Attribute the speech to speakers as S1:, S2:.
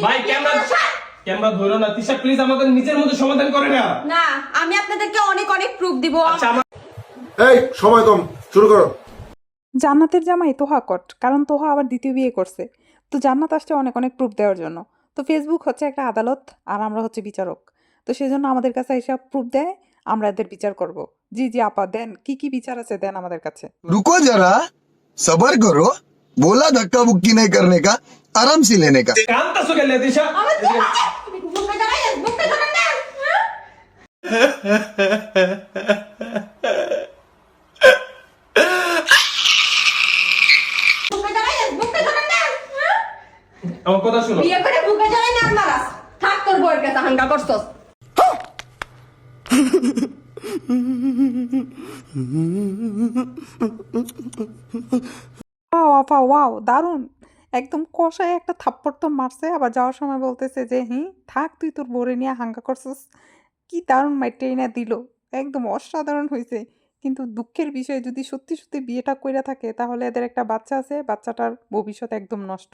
S1: ভাই ক্যামেরা ধরো না তিশা, প্লিজ আমাদের নিজের মধ্যে সমাধান করে না।
S2: না, আমি আপনাদেরকে অনেক অনেক প্রুফ দিব।
S1: আচ্ছা
S3: এই সময় কম, শুরু করো।
S4: জান্নাতের জামাই তোহা কট, কারণ তোহা আবার দ্বিতীয় বিয়ে করছে। তো জান্নাত আসছে অনেক অনেক প্রুফ দেওয়ার জন্য। তো ফেসবুক হচ্ছে একটা আদালত, আর আমরা হচ্ছে বিচারক। তো সেজন্য আমাদের কাছে এইসব প্রুফ দেয়, আমরা এদের বিচার করব। জি জি আপা, দেন কি কি বিচার আছে দেন আমাদের কাছে।
S5: रुको जरा सबर करो बोला धक्का बुक्की नहीं करने का आराम से लेने का
S1: কান্তাছো গেলে তিশা?
S2: মুখে ধরেন না, মুখে ধরেন না। মুখে ধরেন না।
S1: আমার কথা শুনো।
S2: বিয়ে করে মুখে ধরেন না মারাস। থাক তোর বউয়ের কাছে হাঙ্গা করছস।
S4: ওয়াও আপা, ওয়াও, দারুণ। একদম কষায় একটা থাপ্পড় তো মারছে, আবার যাওয়ার সময় বলতেছে যে থাক তুই তোর বোরে নিয়ে হাঙ্গা করছিস। কি দারুণ মাইটেই না দিল, একদম অসাধারণ হয়েছে। কিন্তু দুঃখের বিষয়, যদি সত্যি সত্যি বিয়েটা কইরা থাকে তাহলে এদের একটা বাচ্চা আছে, বাচ্চাটার ভবিষ্যৎ একদম নষ্ট।